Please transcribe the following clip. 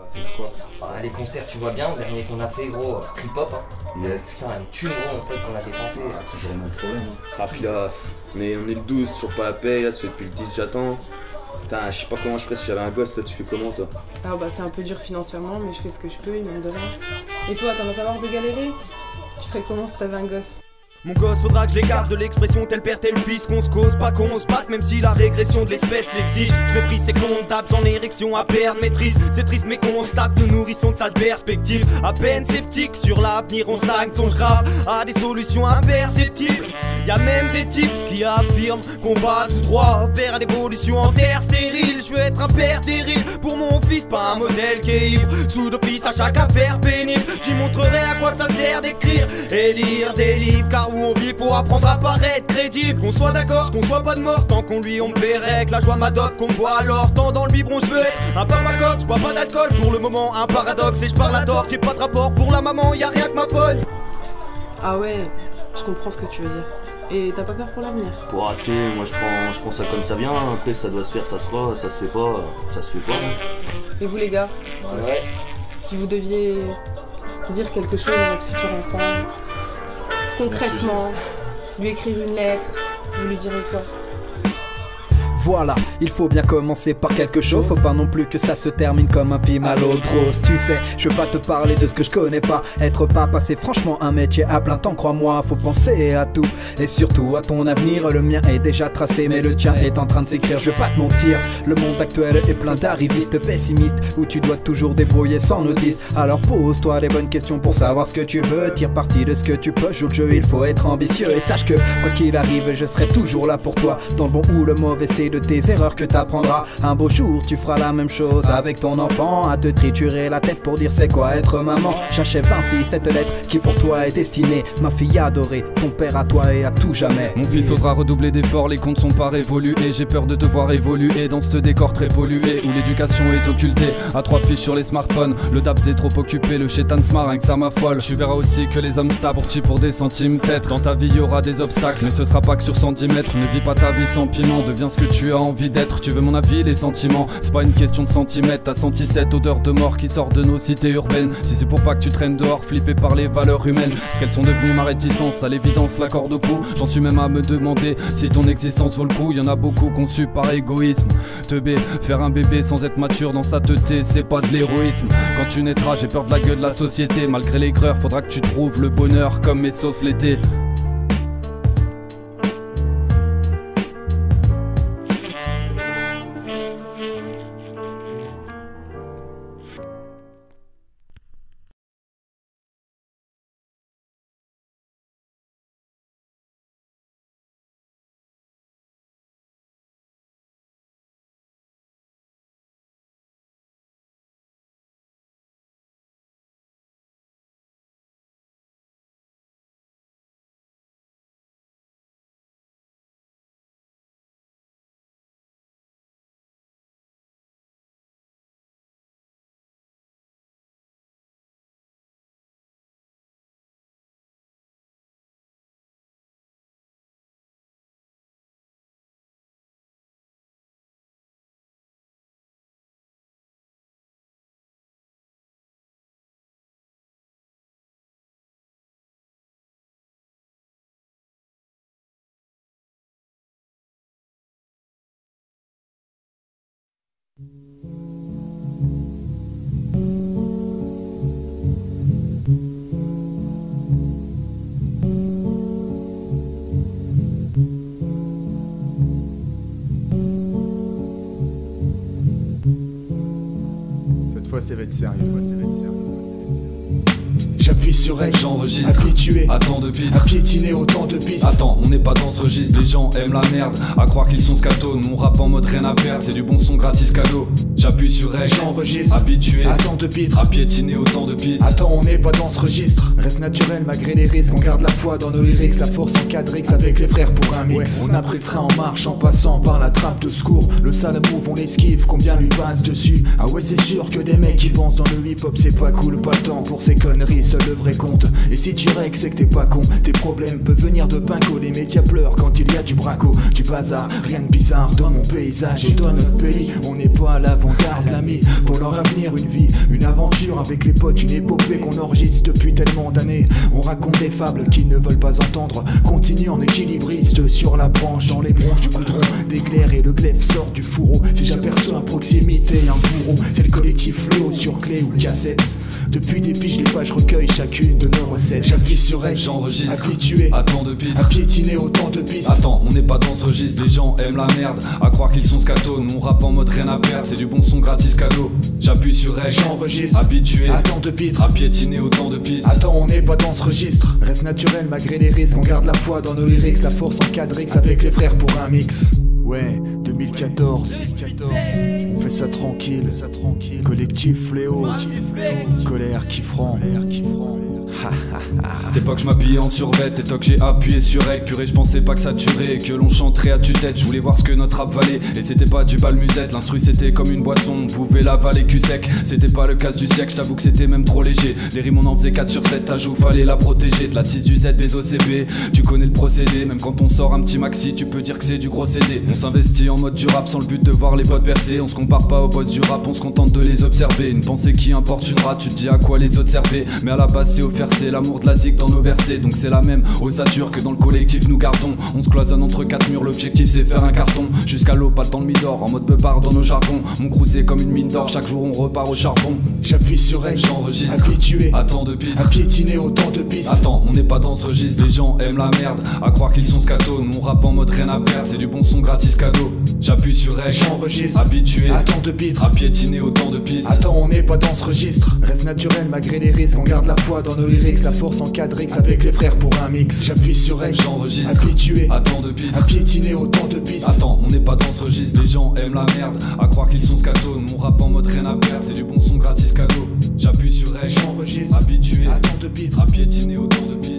C'est quoi? Les concerts, tu vois bien, le dernier qu'on a fait, gros, trip-hop, hein. Yes. Putain, les thunes, gros, en fait, qu'on a dépensé. Toujours le même problème. Puis là, on est le 12, toujours pas la paye, là, ça fait depuis le 10, j'attends. Putain, je sais pas comment je ferais si j'avais un gosse, toi tu fais comment toi? Alors bah c'est un peu dur financièrement, mais je fais ce que je peux, il m'aime de rien. Et toi, t'en as pas marre de galérer? Tu ferais comment si t'avais un gosse? Mon gosse faudra que je l'écarte de l'expression tel père tel fils. Qu'on se cause, pas qu'on se batte, même si la régression de l'espèce l'exige. Je méprise ces comptables, en érection à perdre maîtrise. C'est triste mais constate, nous nourrissons de sales perspectives. À peine sceptiques sur l'avenir, on stagne, songe grave à des solutions imperceptibles. Y'a même des types qui affirment qu'on va tout droit vers l'évolution en terre stérile. Je veux être un père terrible pour mon fils, pas un modèle qui est ivre. Sous d'office à chaque affaire pénible, j'y montrerai à quoi ça sert d'écrire et lire des livres. Car où on vit, faut apprendre à paraître crédible. Qu'on soit d'accord, qu'on soit pas de mort, tant qu'on lui on me verrait que la joie m'adopte, qu'on me voit alors. Tant dans le biberon je veux être un papa coq, je bois pas d'alcool, pour le moment un paradoxe. Et je parle à tort, j'ai pas de rapport pour la maman, y a rien que ma pogne. Ah ouais, je comprends ce que tu veux dire. Et t'as pas peur pour l'avenir? Tu sais, moi je prends ça comme ça vient, après ça doit se faire, ça se fera, ça se fait pas, ça se fait pas. Et vous les gars, Ouais. si vous deviez dire quelque chose à votre futur enfant, concrètement, lui écrire une lettre, vous lui direz quoi? Voilà, il faut bien commencer par quelque chose. Faut pas non plus que ça se termine comme un film à l'eau de rose. Tu sais, je veux pas te parler de ce que je connais pas. Être papa c'est franchement un métier à plein temps, crois-moi. Faut penser à tout, et surtout à ton avenir. Le mien est déjà tracé mais le tien est en train de s'écrire. Je vais pas te mentir, le monde actuel est plein d'arrivistes pessimistes, où tu dois toujours débrouiller sans notice. Alors pose-toi les bonnes questions pour savoir ce que tu veux. Tire parti de ce que tu peux, joue le jeu, il faut être ambitieux. Et sache que quoi qu'il arrive, je serai toujours là pour toi. Dans le bon ou le mauvais, c'est de tes erreurs que t'apprendras. Un beau jour tu feras la même chose avec ton enfant, à te triturer la tête pour dire c'est quoi être maman. J'achève ainsi cette lettre qui pour toi est destinée, ma fille adorée, ton père à toi et à tout jamais. Mon fils faudra redoubler d'efforts, les comptes sont pas révolus. Et j'ai peur de te voir évoluer dans ce décor très pollué, où l'éducation est occultée à 3 pieds sur les smartphones. Le Dabs est trop occupé, le chétan se marre, que ça m'affole. Tu verras aussi que les hommes stable pour des centimes peut-être. Dans ta vie y aura des obstacles, mais ce sera pas que sur centimètres. Ne vis pas ta vie sans piment, deviens ce que tu as envie d'être. Tu veux mon avis, les sentiments, c'est pas une question de centimètres. T'as senti cette odeur de mort qui sort de nos cités urbaines. Si c'est pour pas que tu traînes dehors, flippé par les valeurs humaines. Ce qu'elles sont devenues ma réticence, à l'évidence la corde au cou. J'en suis même à me demander si ton existence vaut le coup. Y'en a beaucoup conçus par égoïsme. Teubé, faire un bébé sans être mature dans sa teuté, c'est pas de l'héroïsme. Quand tu naîtras, j'ai peur de la gueule de la société. Malgré l'aigreur, faudra que tu trouves le bonheur comme mes sauces l'été. Cette fois, ça va être sérieux. J'appuie sur Rec, j'enregistre, habitué attends de pile, à piétiner autant de pistes. Attends, on n'est pas dans ce registre, les gens aiment la merde, à croire qu'ils sont scato, mon rap en mode rien à perdre, c'est du bon son gratis cadeau. J'appuie sur Rec, j'enregistre, habitué, attends de pitre, à piétiner autant de pistes. Attends, on n'est pas dans ce registre, reste naturel malgré les risques, on garde la foi dans nos lyrics, la force en 4X avec les frères pour un mix. On a pris le train en marche en passant par la trappe de secours, le sale move on l'esquive, combien lui passe dessus. Ah ouais c'est sûr que des mecs qui pensent dans le hip hop c'est pas cool, pas le temps pour ces conneries, seul le vrai compte. Et si tu règles c'est que t'es pas con, tes problèmes peuvent venir de pinko. Les médias pleurent quand il y a du braco, du bazar, rien de bizarre dans mon paysage et dans notre pays. On n'est pas à l'avant on garde l'ami pour leur avenir, une vie, une aventure avec les potes, une épopée qu'on enregistre depuis tellement d'années. On raconte des fables qu'ils ne veulent pas entendre. Continue en équilibriste sur la branche, dans les bronches du goudron d'éclair et le glaive sort du fourreau. Si j'aperçois à proximité un bourreau, c'est le collectif Fléau sur clé ou cassette. Depuis des piges, les pages recueillent chacune de nos recettes. J'appuie sur Rec, j'enregistre, habitué à tant de pitres, à piétiner autant de pistes. Attends, on n'est pas dans ce registre, les gens aiment la merde. À croire qu'ils sont scato, nous on rappe en mode rien à perdre. C'est du bon son gratis cadeau. J'appuie sur Rec, j'enregistre, habitué à tant de pitres, à piétiner autant de pistes. Attends, on n'est pas dans ce registre. Reste naturel malgré les risques. On garde la foi dans nos lyrics. La force en 4X avec les frères pour un mix. Ouais, 2014. On fait ça tranquille. Collectif Fléau. Colère qui franc. Cette époque je m'habillais en survêt, et toc j'ai appuyé sur Rec. Purée je pensais pas que ça tuerait et que l'on chanterait à tue-tête. Je voulais voir ce que notre rap valait et c'était pas du bal musette. L'instru c'était comme une boisson, on pouvait l'avaler cul sec. C'était pas le casse du siècle, je t'avoue que c'était même trop léger. Les rimes on en faisait 4 sur 7, ta joue fallait la protéger. De la tisse du Z des OCB, tu connais le procédé. Même quand on sort un petit maxi, tu peux dire que c'est du gros CD. On s'investit en mode du rap sans le but de voir les potes percer. On se compare pas aux boss du rap, on se contente de les observer. Une pensée qui importe une rate, tu te dis à quoi les autres servaient. Mais à la base c'est offert, c'est l'amour de la zig dans nos versets. Donc c'est la même ossature que dans le collectif nous gardons. On se cloisonne entre 4 murs, l'objectif c'est faire un carton. Jusqu'à l'eau, pas le temps de mi-d'or, en mode beubard dans nos jargons. Mon crew c'est comme une mine d'or, chaque jour on repart au charbon. J'appuie sur Rec, j'enregistre, habitué à tant de pitres, à piétiner autant de pistes. Attends, on n'est pas dans ce registre, les gens aiment la merde. À croire qu'ils sont scato, nous on rappe en mode rien à perdre. C'est du bon son gratis cadeau. J'appuie sur Rec, j'enregistre, habitué à tant de pitres, à piétiner autant de pistes. Attends, on n'est pas dans ce registre. Reste naturel malgré les risques. On garde la foi dans nos lyrics. La force en 4X avec les frères pour un mix. J'appuie sur Rec, j'enregistre, habitué à tant de pitres, à piétiner autant de pistes. Attends, on n'est pas dans ce registre, les gens aiment la merde. À croire qu'ils sont scato, nous on rappe en mode rien à perdre. C'est du bon son gratis cadeau. J'appuie sur Rec, j'enregistre, habitué à tant de pitres, à piétiner autant de pistes.